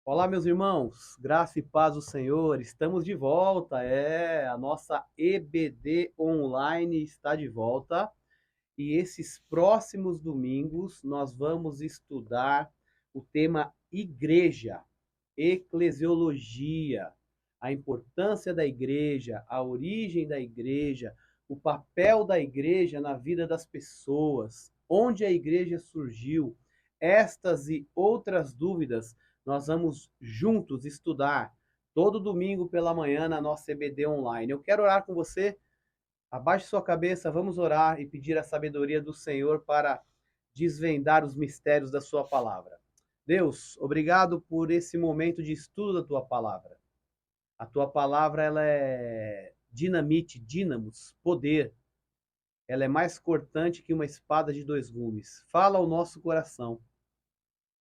Olá, meus irmãos, graça e paz do Senhor, estamos de volta, a nossa EBD online está de volta e esses próximos domingos nós vamos estudar o tema igreja, eclesiologia, a importância da igreja, a origem da igreja, o papel da igreja na vida das pessoas, onde a igreja surgiu. Estas e outras dúvidas nós vamos juntos estudar todo domingo pela manhã na nossa EBD online. Eu quero orar com você. Abaixe sua cabeça, vamos orar e pedir a sabedoria do Senhor para desvendar os mistérios da sua palavra. Deus, obrigado por esse momento de estudo da tua palavra. A tua palavra ela é dinamite, dínamos, poder. Ela é mais cortante que uma espada de dois gumes. Fala ao nosso coração.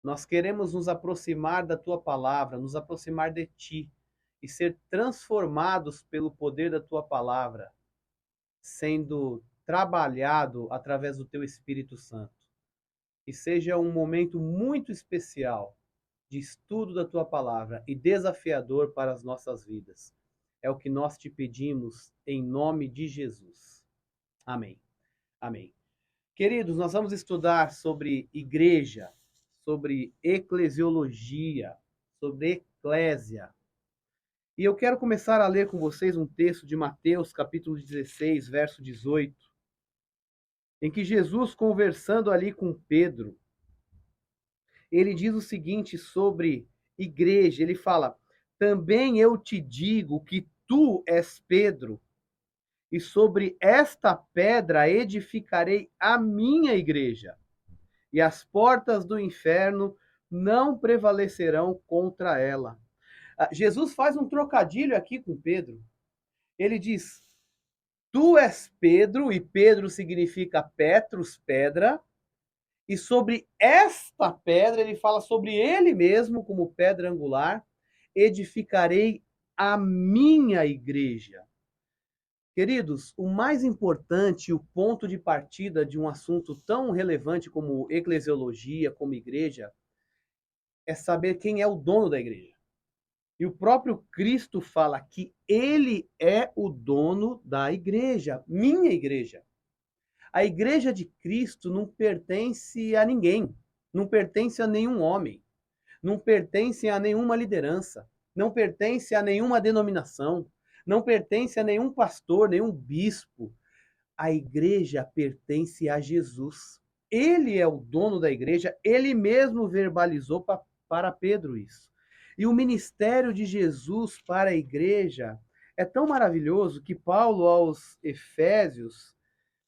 Nós queremos nos aproximar da tua palavra, nos aproximar de ti e ser transformados pelo poder da tua palavra, sendo trabalhado através do teu Espírito Santo. Que seja um momento muito especial de estudo da tua palavra e desafiador para as nossas vidas. É o que nós te pedimos em nome de Jesus. Amém. Amém. Queridos, nós vamos estudar sobre igreja, sobre eclesiologia, sobre eclésia. E eu quero começar a ler com vocês um texto de Mateus, capítulo 16, verso 18, em que Jesus, conversando ali com Pedro, ele diz o seguinte sobre igreja, ele fala: "Também eu te digo que tu és Pedro, e sobre esta pedra edificarei a minha igreja, e as portas do inferno não prevalecerão contra ela." Jesus faz um trocadilho aqui com Pedro. Ele diz: "Tu és Pedro", e Pedro significa Petrus, pedra, e sobre esta pedra, ele fala sobre ele mesmo como pedra angular, edificarei a minha igreja. Queridos, o mais importante, o ponto de partida de um assunto tão relevante como eclesiologia, como igreja, é saber quem é o dono da igreja. E o próprio Cristo fala que ele é o dono da igreja, minha igreja. A igreja de Cristo não pertence a ninguém, não pertence a nenhum homem, não pertence a nenhuma liderança, não pertence a nenhuma denominação, não pertence a nenhum pastor, nenhum bispo. A igreja pertence a Jesus. Ele é o dono da igreja, ele mesmo verbalizou para Pedro isso. E o ministério de Jesus para a igreja é tão maravilhoso que Paulo, aos Efésios,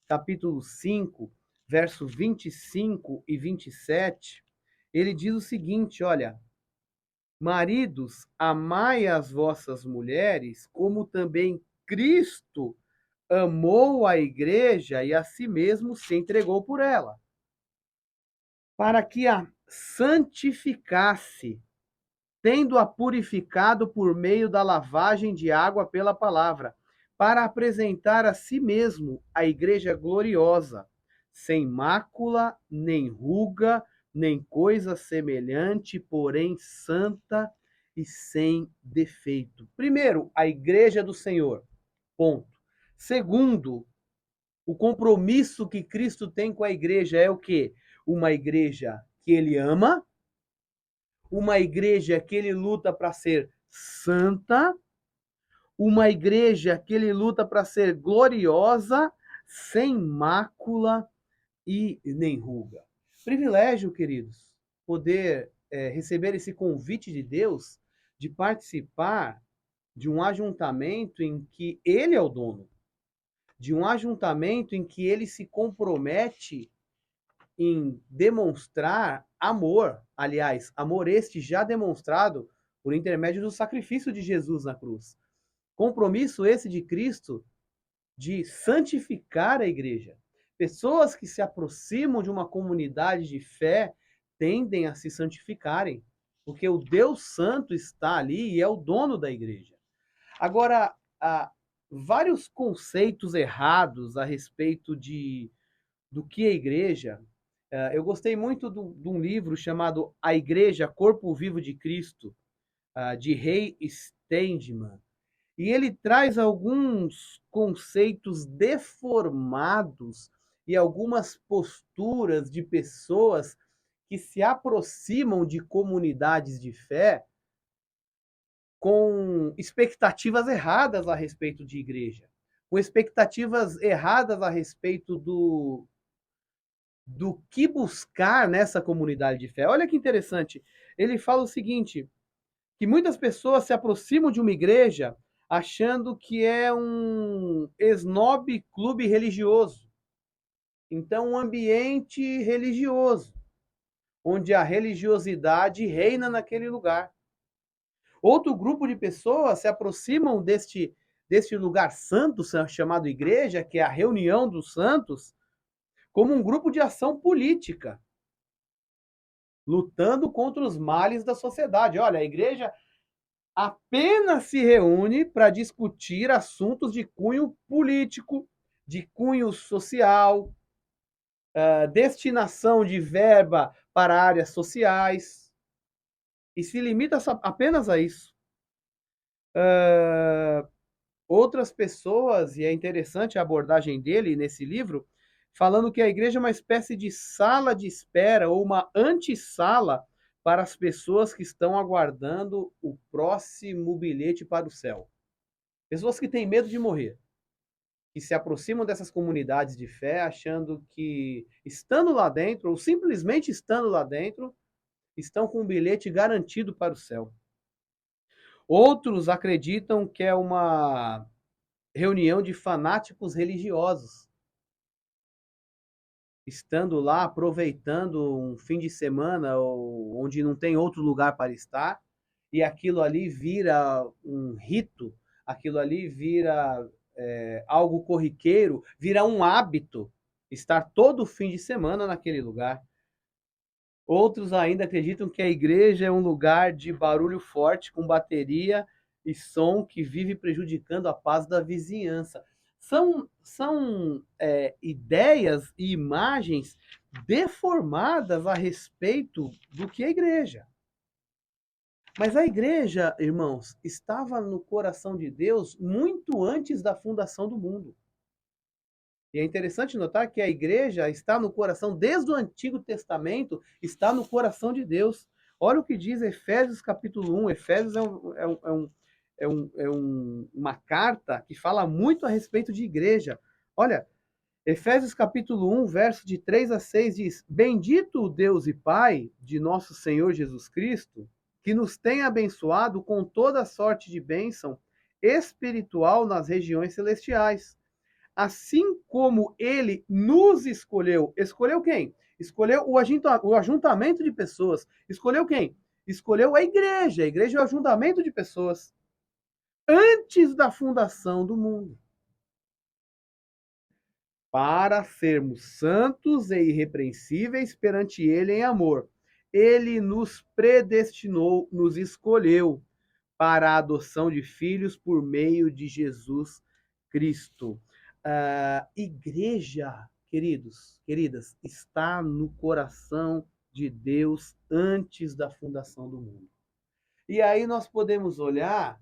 capítulo 5, verso 25 e 27, ele diz o seguinte: olha, maridos, amai as vossas mulheres, como também Cristo amou a igreja e a si mesmo se entregou por ela, para que a santificasse, tendo-a purificado por meio da lavagem de água pela palavra, para apresentar a si mesmo a igreja gloriosa, sem mácula, nem ruga, nem coisa semelhante, porém santa e sem defeito. Primeiro, a igreja do Senhor. Ponto. Segundo, o compromisso que Cristo tem com a igreja é o quê? Uma igreja que ele ama, uma igreja que ele luta para ser santa, uma igreja que ele luta para ser gloriosa, sem mácula e nem ruga. Privilégio, queridos, poder receber esse convite de Deus de participar de um ajuntamento em que ele é o dono, de um ajuntamento em que ele se compromete em demonstrar amor, aliás, amor este já demonstrado por intermédio do sacrifício de Jesus na cruz. Compromisso esse de Cristo de santificar a igreja. Pessoas que se aproximam de uma comunidade de fé tendem a se santificarem, porque o Deus Santo está ali e é o dono da igreja. Agora, há vários conceitos errados a respeito do que é igreja. Eu gostei muito de um livro chamado A Igreja, Corpo Vivo de Cristo, de Ray Steinman. E ele traz alguns conceitos deformados e algumas posturas de pessoas que se aproximam de comunidades de fé com expectativas erradas a respeito de igreja, com expectativas erradas a respeito do que buscar nessa comunidade de fé. Olha que interessante. Ele fala o seguinte, que muitas pessoas se aproximam de uma igreja achando que é um snob clube religioso. Então, um ambiente religioso, onde a religiosidade reina naquele lugar. Outro grupo de pessoas se aproximam deste lugar santo, chamado igreja, que é a reunião dos santos, como um grupo de ação política, lutando contra os males da sociedade. Olha, a igreja apenas se reúne para discutir assuntos de cunho político, de cunho social, destinação de verba para áreas sociais, e se limita apenas a isso. Outras pessoas, e é interessante a abordagem dele nesse livro, falando que a igreja é uma espécie de sala de espera ou uma antessala para as pessoas que estão aguardando o próximo bilhete para o céu. Pessoas que têm medo de morrer, que se aproximam dessas comunidades de fé achando que, estando lá dentro, ou simplesmente estando lá dentro, estão com um bilhete garantido para o céu. Outros acreditam que é uma reunião de fanáticos religiosos, estando lá, aproveitando um fim de semana onde não tem outro lugar para estar, e aquilo ali vira um rito, aquilo ali vira algo corriqueiro, vira um hábito estar todo fim de semana naquele lugar. Outros ainda acreditam que a igreja é um lugar de barulho forte, com bateria e som que vive prejudicando a paz da vizinhança. São ideias e imagens deformadas a respeito do que é a igreja. Mas a igreja, irmãos, estava no coração de Deus muito antes da fundação do mundo. E é interessante notar que a igreja está no coração, desde o Antigo Testamento, está no coração de Deus. Olha o que diz Efésios capítulo 1. Efésios uma carta que fala muito a respeito de igreja. Olha, Efésios capítulo 1, verso de 3 a 6 diz: Bendito o Deus e Pai de nosso Senhor Jesus Cristo, que nos tem abençoado com toda sorte de bênção espiritual nas regiões celestiais. Assim como ele nos escolheu. Escolheu quem? Escolheu o ajuntamento de pessoas. Escolheu quem? Escolheu a igreja. A igreja é o ajuntamento de pessoas. Antes da fundação do mundo. Para sermos santos e irrepreensíveis perante ele em amor. Ele nos predestinou, nos escolheu para a adoção de filhos por meio de Jesus Cristo. Igreja, queridos, queridas, está no coração de Deus antes da fundação do mundo. E aí nós podemos olhar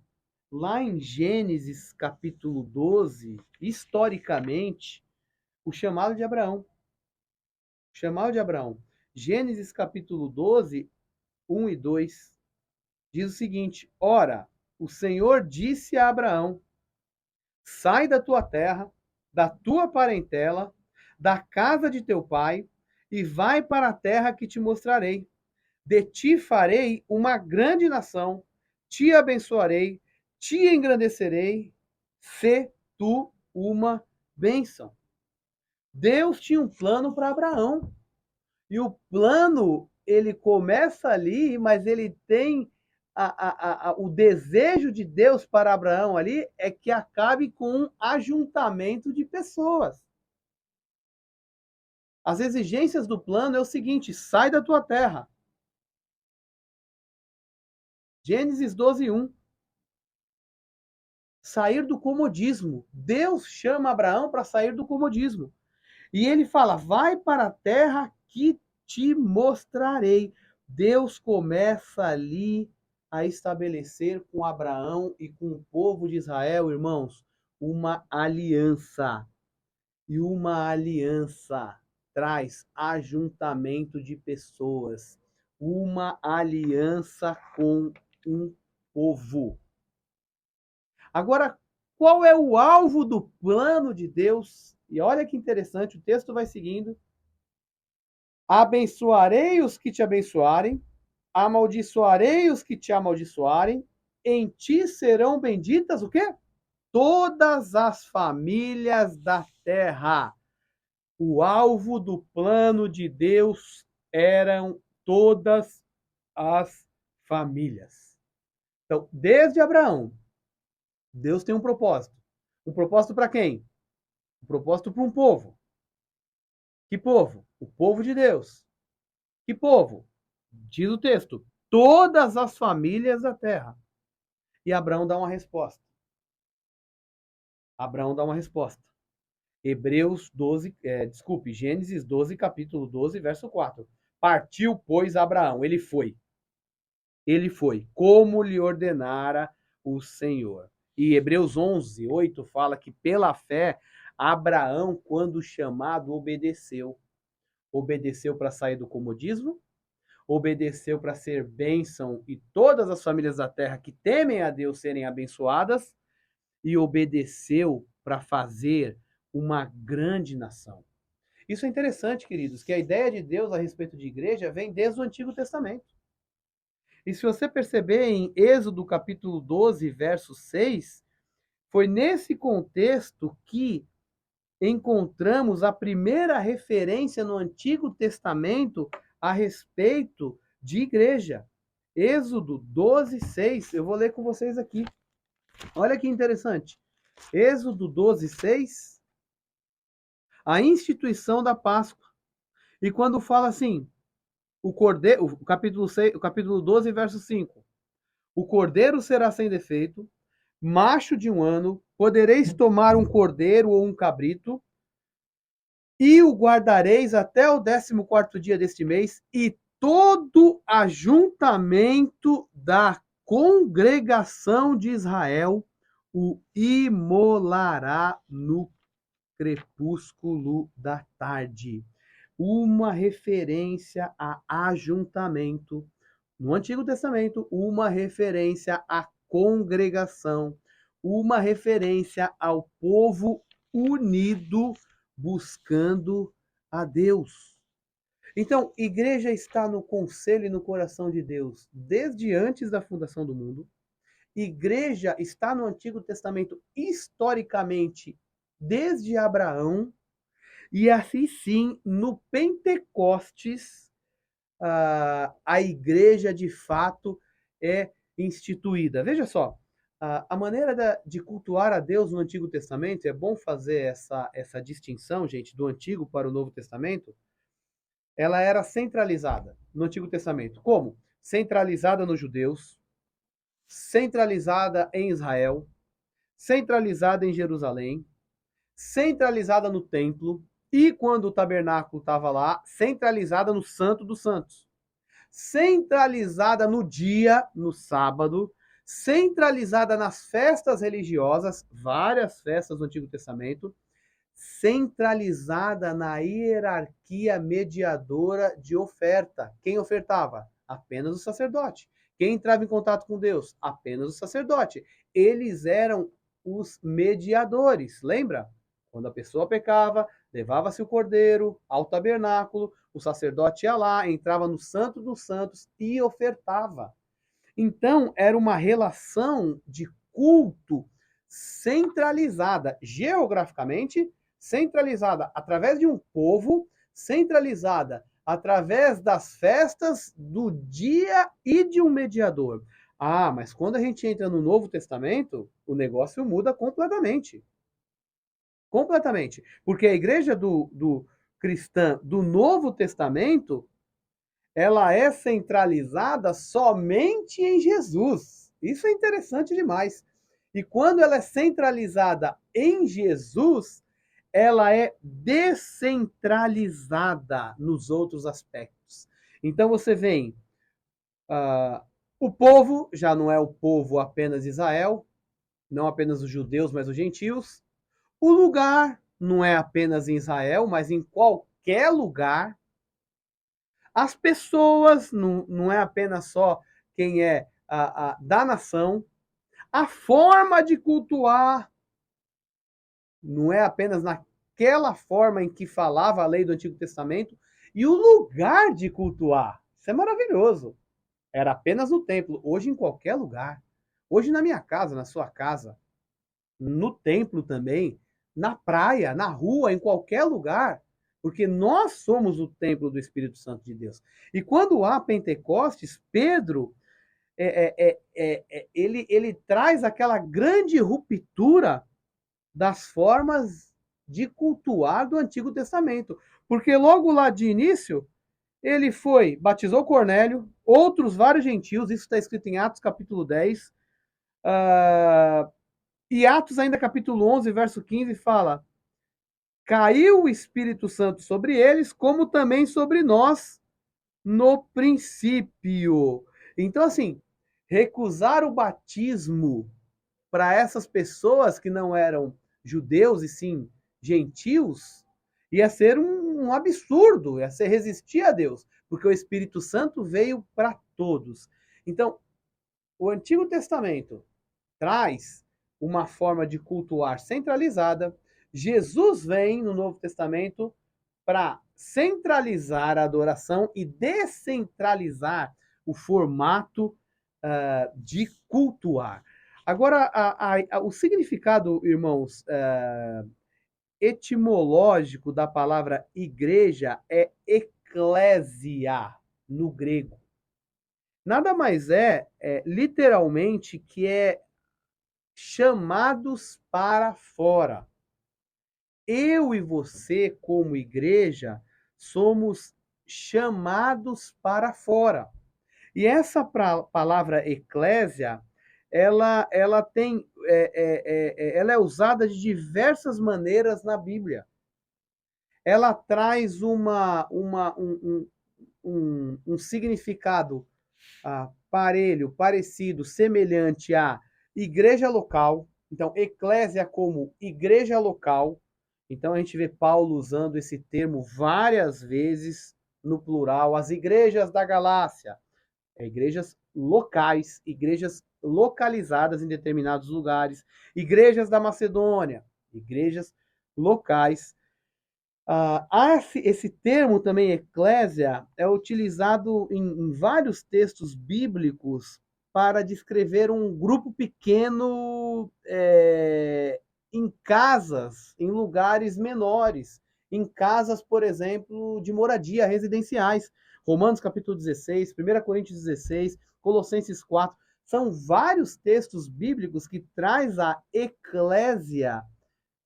lá em Gênesis capítulo 12, historicamente, o chamado de Abraão. O chamado de Abraão. Gênesis capítulo 12, 1 e 2, diz o seguinte: Ora, o Senhor disse a Abraão: Sai da tua terra, da tua parentela, da casa de teu pai, e vai para a terra que te mostrarei. De ti farei uma grande nação, te abençoarei, te engrandecerei, sê tu uma bênção. Deus tinha um plano para Abraão. E o plano, ele começa ali, mas ele tem o desejo de Deus para Abraão ali é que acabe com um ajuntamento de pessoas. As exigências do plano é o seguinte: sai da tua terra. Gênesis 12:1. Sair do comodismo. Deus chama Abraão para sair do comodismo. E ele fala: vai para a terra que te mostrarei. Deus começa ali a estabelecer com Abraão e com o povo de Israel, irmãos, uma aliança. E uma aliança traz ajuntamento de pessoas, uma aliança com um povo. Agora, qual é o alvo do plano de Deus? E olha que interessante, o texto vai seguindo. Abençoarei os que te abençoarem, amaldiçoarei os que te amaldiçoarem, em ti serão benditas o quê? Todas as famílias da terra. O alvo do plano de Deus eram todas as famílias. Então, desde Abraão, Deus tem um propósito. Um propósito para quem? Um propósito para um povo. Que povo? O povo de Deus. Que povo? Diz o texto: todas as famílias da terra. E Abraão dá uma resposta. Abraão dá uma resposta. Gênesis 12, capítulo 12, verso 4. Partiu, pois, Abraão. Ele foi. Ele foi, como lhe ordenara o Senhor. E Hebreus 11, 8 fala que pela fé, Abraão, quando chamado, obedeceu. Obedeceu para sair do comodismo, obedeceu para ser bênção e todas as famílias da terra que temem a Deus serem abençoadas, e obedeceu para fazer uma grande nação. Isso é interessante, queridos, que a ideia de Deus a respeito de igreja vem desde o Antigo Testamento. E se você perceber em Êxodo capítulo 12, verso 6, foi nesse contexto que encontramos a primeira referência no Antigo Testamento a respeito de igreja. Êxodo 12, 6. Eu vou ler com vocês aqui. Olha que interessante. Êxodo 12, 6. A instituição da Páscoa. E quando fala assim, o cordeiro, o capítulo 6, o capítulo 12, verso 5. O cordeiro será sem defeito, macho de 1 ano, podereis tomar um cordeiro ou um cabrito, e o guardareis até o 14º dia deste mês, e todo ajuntamento da congregação de Israel o imolará no crepúsculo da tarde. Uma referência a ajuntamento. No Antigo Testamento, uma referência à congregação, uma referência ao povo unido buscando a Deus. Então, igreja está no conselho e no coração de Deus desde antes da fundação do mundo. Igreja está no Antigo Testamento historicamente desde Abraão. E assim sim, no Pentecostes, a igreja de fato é instituída. Veja só, a maneira de cultuar a Deus no Antigo Testamento, é bom fazer essa distinção, gente, do Antigo para o Novo Testamento. Ela era centralizada no Antigo Testamento. Como? Centralizada nos judeus, centralizada em Israel, centralizada em Jerusalém, centralizada no templo, e quando o tabernáculo estava lá, centralizada no Santo dos Santos. Centralizada no dia, no sábado, centralizada nas festas religiosas, várias festas do Antigo Testamento, centralizada na hierarquia mediadora de oferta. Quem ofertava? Apenas o sacerdote. Quem entrava em contato com Deus? Apenas o sacerdote. Eles eram os mediadores, lembra? Quando a pessoa pecava, levava-se o cordeiro ao tabernáculo, o sacerdote ia lá, entrava no Santo dos Santos e ofertava. Então, era uma relação de culto centralizada, geograficamente, centralizada através de um povo, centralizada através das festas, do dia e de um mediador. Ah, mas quando a gente entra no Novo Testamento, o negócio muda completamente. Completamente. Porque a igreja do cristã do Novo Testamento, ela é centralizada somente em Jesus. Isso é interessante demais. E quando ela é centralizada em Jesus, ela é descentralizada nos outros aspectos. Então você vem O povo já não é o povo apenas de Israel, não apenas os judeus, mas os gentios. O lugar não é apenas em Israel, mas em qualquer lugar. As pessoas não é apenas só quem é da nação. A forma de cultuar não é apenas naquela forma em que falava a lei do Antigo Testamento. E o lugar de cultuar. Isso é maravilhoso. Era apenas no templo. Hoje, em qualquer lugar. Hoje, na minha casa, na sua casa, no templo também, na praia, na rua, em qualquer lugar. Porque nós somos o templo do Espírito Santo de Deus. E quando há Pentecostes, Pedro, ele traz aquela grande ruptura das formas de cultuar do Antigo Testamento. Porque logo lá de início, ele foi, batizou Cornélio, outros vários gentios, isso está escrito em Atos capítulo 10, e Atos ainda capítulo 11, verso 15, fala: caiu o Espírito Santo sobre eles, como também sobre nós no princípio. Então, assim, recusar o batismo para essas pessoas que não eram judeus e sim gentios, ia ser um absurdo, ia ser resistir a Deus, porque o Espírito Santo veio para todos. Então, o Antigo Testamento traz uma forma de cultuar centralizada. Jesus vem no Novo Testamento para centralizar a adoração e descentralizar o formato de cultuar. Agora, o significado, irmãos, etimológico da palavra igreja é eclésia, no grego. Nada mais literalmente, que é chamados para fora. Eu e você, como igreja, somos chamados para fora. E essa palavra eclésia, ela tem, ela é usada de diversas maneiras na Bíblia. Ela traz um significado parelho, parecido, semelhante à igreja local. Então, eclésia como igreja local. Então, a gente vê Paulo usando esse termo várias vezes no plural. As igrejas da Galácia, igrejas locais, igrejas localizadas em determinados lugares, igrejas da Macedônia, igrejas locais. Esse termo também, eclésia, é utilizado em vários textos bíblicos para descrever um grupo pequeno em casas, em lugares menores, em casas, por exemplo, de moradia, residenciais. Romanos capítulo 16, 1 Coríntios 16, Colossenses 4, são vários textos bíblicos que traz a eclésia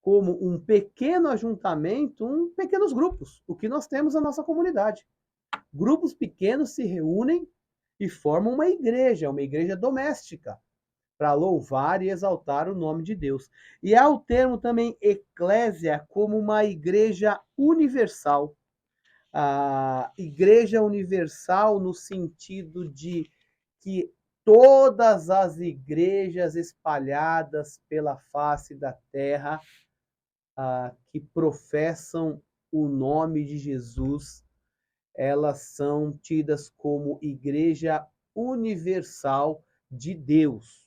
como um pequeno ajuntamento, pequenos grupos, o que nós temos na nossa comunidade. Grupos pequenos se reúnem e formam uma igreja doméstica, para louvar e exaltar o nome de Deus. E há o termo também eclésia como uma igreja universal. A igreja universal no sentido de que todas as igrejas espalhadas pela face da terra que professam o nome de Jesus, elas são tidas como igreja universal de Deus.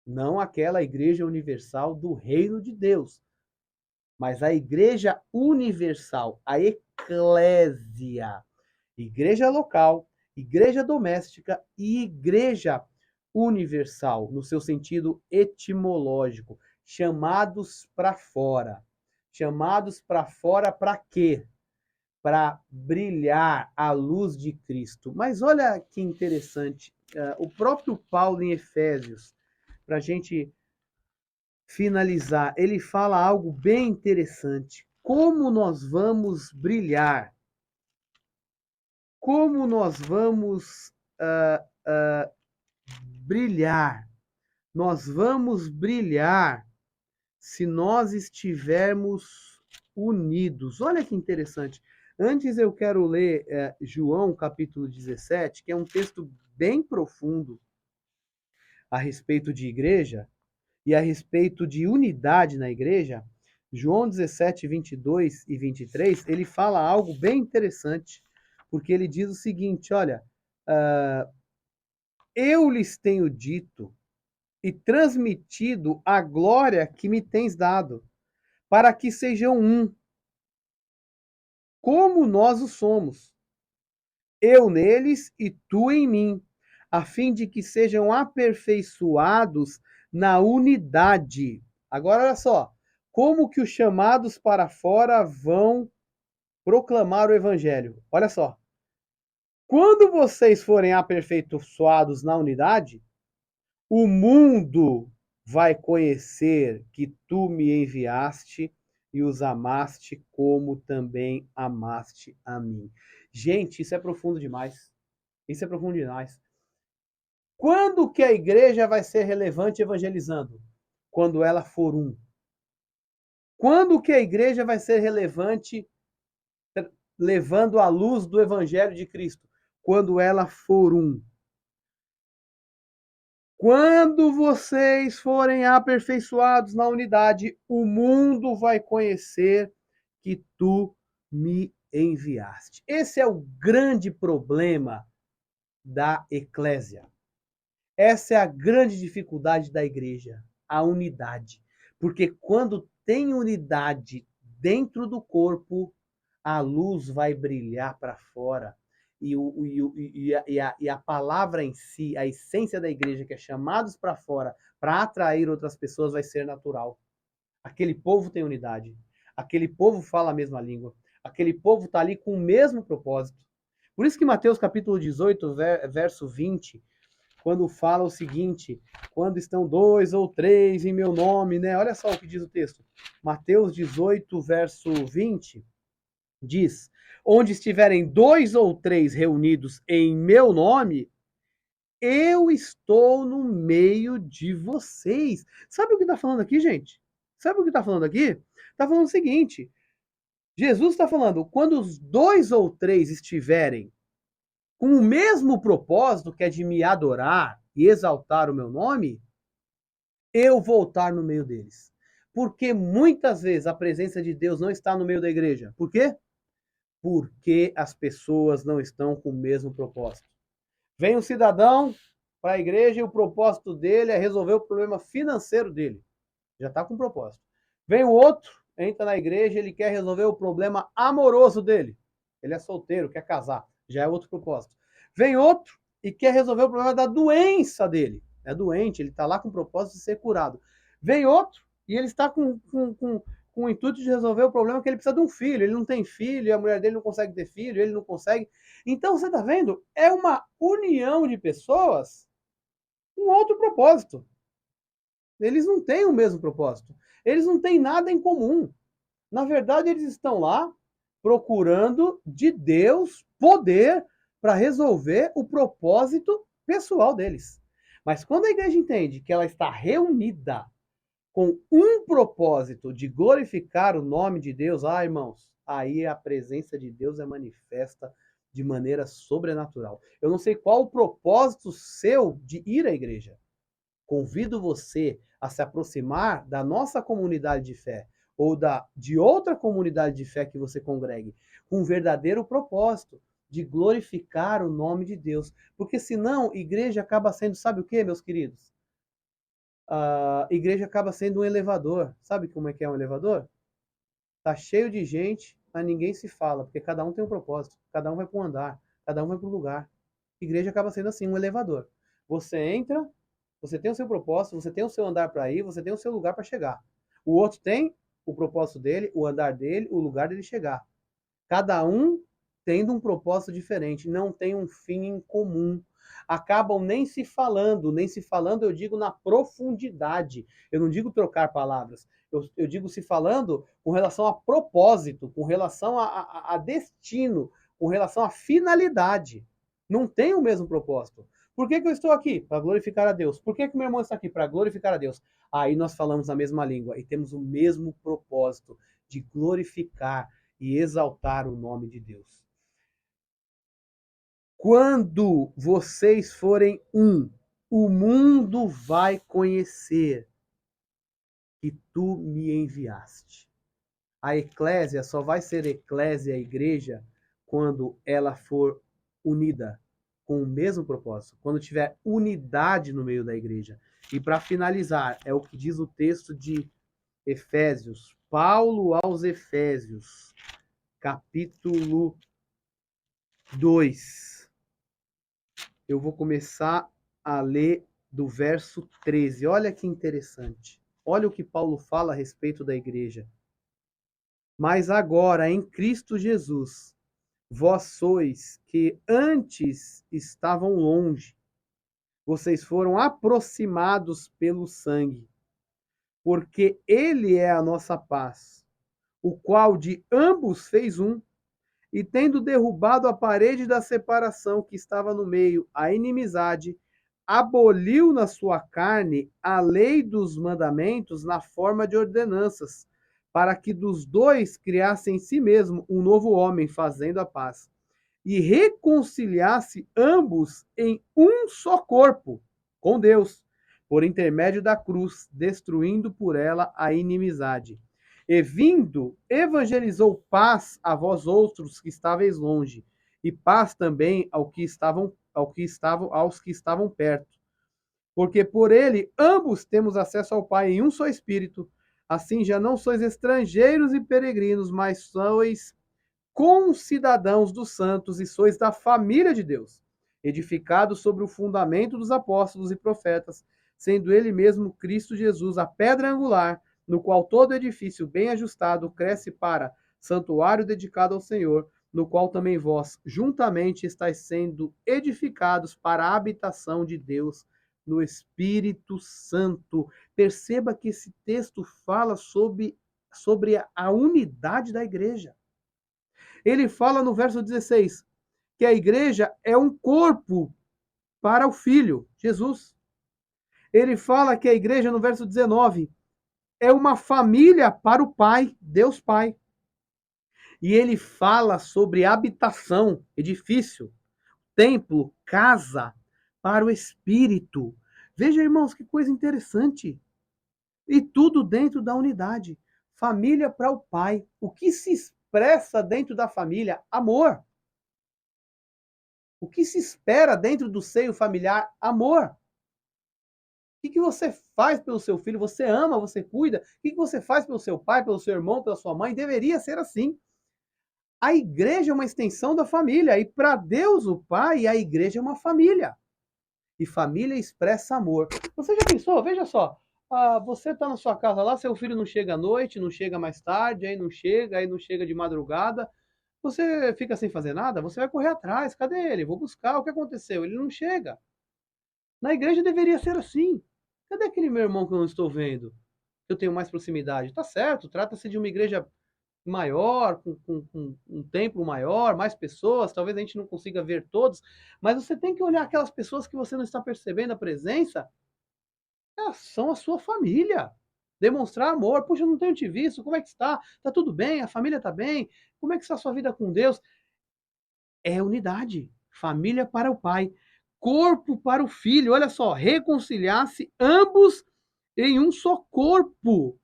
Não aquela igreja universal do reino de Deus, mas a igreja universal, a eclésia, igreja local, igreja doméstica e igreja universal, no seu sentido etimológico, chamados para fora. Chamados para fora para quê? Para brilhar a luz de Cristo. Mas olha que interessante, o próprio Paulo em Efésios, para a gente finalizar, ele fala algo bem interessante. Como nós vamos brilhar? Como nós vamos brilhar? Nós vamos brilhar se nós estivermos unidos. Olha que interessante. Antes eu quero ler João capítulo 17, que é um texto bem profundo a respeito de igreja e a respeito de unidade na igreja, João 17, 22 e 23, ele fala algo bem interessante, porque ele diz o seguinte, olha, eu lhes tenho dito e transmitido a glória que me tens dado, para que sejam um, como nós o somos, eu neles e tu em mim, a fim de que sejam aperfeiçoados na unidade. Agora, olha só, como que os chamados para fora vão proclamar o evangelho? Olha só, quando vocês forem aperfeiçoados na unidade, o mundo vai conhecer que tu me enviaste e os amaste como também amaste a mim. Gente, isso é profundo demais. Isso é profundo demais. Quando que a igreja vai ser relevante evangelizando? Quando ela for um. Quando que a igreja vai ser relevante levando a luz do evangelho de Cristo? Quando ela for um. Quando vocês forem aperfeiçoados na unidade, o mundo vai conhecer que tu me enviaste. Esse é o grande problema da eclésia. Essa é a grande dificuldade da igreja, a unidade. Porque quando tem unidade dentro do corpo, a luz vai brilhar para fora. E a palavra em si, a essência da igreja, que é chamados para fora para atrair outras pessoas, vai ser natural. Aquele povo tem unidade. Aquele povo fala a mesma língua. Aquele povo está ali com o mesmo propósito. Por isso que Mateus capítulo 18, verso 20, quando fala o seguinte, quando estão dois ou três em meu nome, né? Olha só o que diz o texto. Mateus 18, verso 20, diz, onde estiverem dois ou três reunidos em meu nome, eu estou no meio de vocês. Sabe o que está falando aqui, gente? Sabe o que está falando aqui? Está falando o seguinte, Jesus está falando, quando os dois ou três estiverem com o mesmo propósito, que é de me adorar e exaltar o meu nome, eu vou estar no meio deles. Porque muitas vezes a presença de Deus não está no meio da igreja. Por quê? Porque as pessoas não estão com o mesmo propósito. Vem um cidadão para a igreja e o propósito dele é resolver o problema financeiro dele. Já está com propósito. Vem o outro, entra na igreja, ele quer resolver o problema amoroso dele. Ele é solteiro, quer casar. Já é outro propósito. Vem outro e quer resolver o problema da doença dele. É doente, ele está lá com o propósito de ser curado. Vem outro e ele está com o intuito de resolver o problema que ele precisa de um filho. Ele não tem filho, a mulher dele não consegue ter filho, ele não consegue. Então, você está vendo? É uma união de pessoas com outro propósito. Eles não têm o mesmo propósito. Eles não têm nada em comum. Na verdade, eles estão lá procurando de Deus poder para resolver o propósito pessoal deles. Mas quando a igreja entende que ela está reunida com um propósito de glorificar o nome de Deus, irmãos, aí a presença de Deus é manifesta de maneira sobrenatural. Eu não sei qual o propósito seu de ir à igreja. Convido você a se aproximar da nossa comunidade de fé ou de outra comunidade de fé que você congregue, com um verdadeiro propósito de glorificar o nome de Deus. Porque senão, igreja acaba sendo, sabe o que, meus queridos? A igreja acaba sendo um elevador. Sabe como é que é um elevador? Tá cheio de gente, mas ninguém se fala, porque cada um tem um propósito, cada um vai para um andar, cada um vai para um lugar. Igreja acaba sendo assim, um elevador. Você entra, você tem o seu propósito, você tem o seu andar para ir, você tem o seu lugar para chegar. O outro tem o propósito dele, o andar dele, o lugar dele chegar. Cada um tendo um propósito diferente, não tem um fim em comum. Acabam nem se falando, eu digo na profundidade. Eu não digo trocar palavras. Eu digo se falando com relação a propósito, com relação a destino, com relação a finalidade. Não tem o mesmo propósito. Por que eu estou aqui? Para glorificar a Deus. Por que meu irmão está aqui? Para glorificar a Deus. Aí nós falamos a mesma língua e temos o mesmo propósito de glorificar e exaltar o nome de Deus. Quando vocês forem um, o mundo vai conhecer que tu me enviaste. A eclésia só vai ser eclésia, a igreja, quando ela for unida com o mesmo propósito, quando tiver unidade no meio da igreja. E para finalizar, é o que diz o texto de Efésios, Paulo aos Efésios, capítulo 2. Eu vou começar a ler do verso 13. Olha que interessante. Olha o que Paulo fala a respeito da igreja. Mas agora, em Cristo Jesus, vós sois que antes estavam longe, vocês foram aproximados pelo sangue, porque ele é a nossa paz, o qual de ambos fez um, e tendo derrubado a parede da separação que estava no meio, a inimizade, aboliu na sua carne a lei dos mandamentos na forma de ordenanças, para que dos dois criasse em si mesmo um novo homem, fazendo a paz, e reconciliasse ambos em um só corpo com Deus, por intermédio da cruz, destruindo por ela a inimizade. E vindo, evangelizou paz a vós outros que estáveis longe, e paz também aos que estavam perto. Porque por ele ambos temos acesso ao Pai em um só Espírito. Assim já não sois estrangeiros e peregrinos, mas sois concidadãos dos santos e sois da família de Deus, edificados sobre o fundamento dos apóstolos e profetas, sendo ele mesmo Cristo Jesus a pedra angular, no qual todo edifício bem ajustado cresce para santuário dedicado ao Senhor, no qual também vós juntamente estáis sendo edificados para a habitação de Deus no Espírito Santo. Perceba que esse texto fala sobre a unidade da igreja. Ele fala no verso 16 que a igreja é um corpo para o Filho, Jesus. Ele fala que a igreja, no verso 19, é uma família para o Pai, Deus Pai. E ele fala sobre habitação, edifício, templo, casa para o Espírito. Veja, irmãos, que coisa interessante. E tudo dentro da unidade. Família para o Pai. O que se expressa dentro da família? Amor. O que se espera dentro do seio familiar? Amor. O que você faz pelo seu filho? Você ama, você cuida. O que você faz pelo seu pai, pelo seu irmão, pela sua mãe? Deveria ser assim. A igreja é uma extensão da família. E para Deus, o Pai, a igreja é uma família. E família expressa amor. Você já pensou? Veja só. Você está na sua casa lá, seu filho não chega à noite, não chega mais tarde, aí não chega de madrugada. Você fica sem fazer nada? Você vai correr atrás. Cadê ele? Vou buscar. O que aconteceu? Ele não chega. Na igreja deveria ser assim. Cadê aquele meu irmão que eu não estou vendo? Eu tenho mais proximidade. Tá certo, trata-se de uma igreja maior, com um templo maior, mais pessoas, talvez a gente não consiga ver todos, mas você tem que olhar aquelas pessoas que você não está percebendo a presença, elas são a sua família. Demonstrar amor. Puxa, eu não tenho te visto, como é que está? Tá tudo bem? A família está bem? Como é que está a sua vida com Deus? É unidade. Família para o Pai, corpo para o Filho. Olha só, reconciliar-se ambos em um só corpo,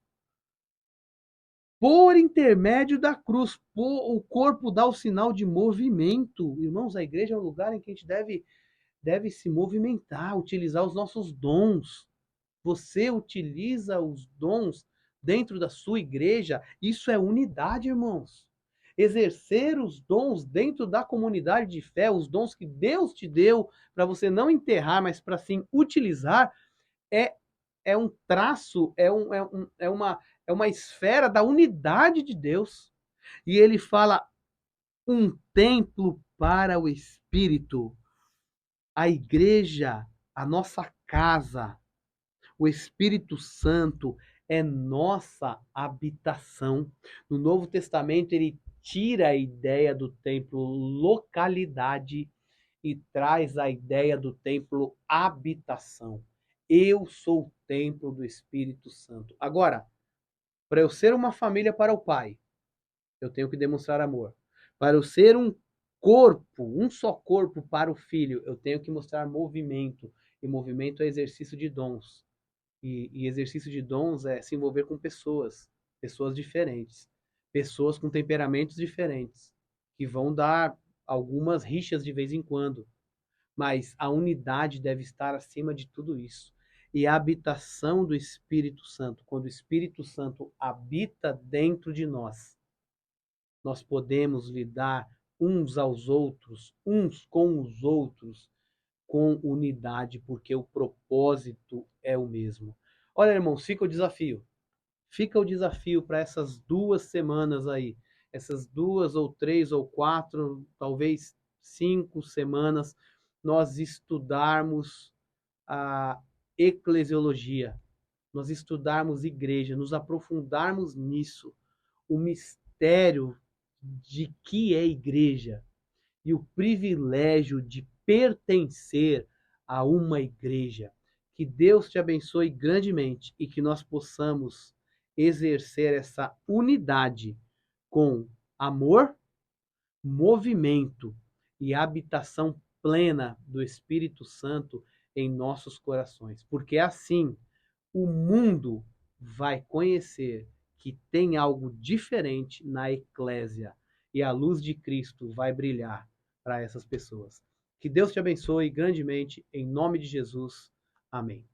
por intermédio da cruz. O corpo dá o sinal de movimento. Irmãos, a igreja é um lugar em que a gente deve se movimentar, utilizar os nossos dons. Você utiliza os dons dentro da sua igreja. Isso é unidade, irmãos. Exercer os dons dentro da comunidade de fé, os dons que Deus te deu, para você não enterrar, mas para sim utilizar, é, é um traço, é uma esfera da unidade de Deus. E ele fala um templo para o Espírito, a igreja, a nossa casa, o Espírito Santo é nossa habitação. No Novo Testamento, ele tira a ideia do templo localidade e traz a ideia do templo habitação. Eu sou o templo do Espírito Santo. Agora, para eu ser uma família para o Pai, eu tenho que demonstrar amor. Para eu ser um corpo, um só corpo para o Filho, eu tenho que mostrar movimento. E movimento é exercício de dons. E exercício de dons é se envolver com pessoas, pessoas diferentes, pessoas com temperamentos diferentes, que vão dar algumas rixas de vez em quando, mas a unidade deve estar acima de tudo isso. E a habitação do Espírito Santo, quando o Espírito Santo habita dentro de nós, nós podemos lidar uns aos outros, uns com os outros, com unidade, porque o propósito é o mesmo. Olha, irmãos, fica o desafio. Fica o desafio para essas 2 semanas aí. Essas 2 ou 3 ou 4, talvez 5 semanas, nós estudarmos a eclesiologia, nós estudarmos igreja, nos aprofundarmos nisso, o mistério de que é igreja e o privilégio de pertencer a uma igreja. Que Deus te abençoe grandemente e que nós possamos exercer essa unidade com amor, movimento e habitação plena do Espírito Santo em nossos corações. Porque assim o mundo vai conhecer que tem algo diferente na eclésia e a luz de Cristo vai brilhar para essas pessoas. Que Deus te abençoe grandemente, em nome de Jesus. Amém.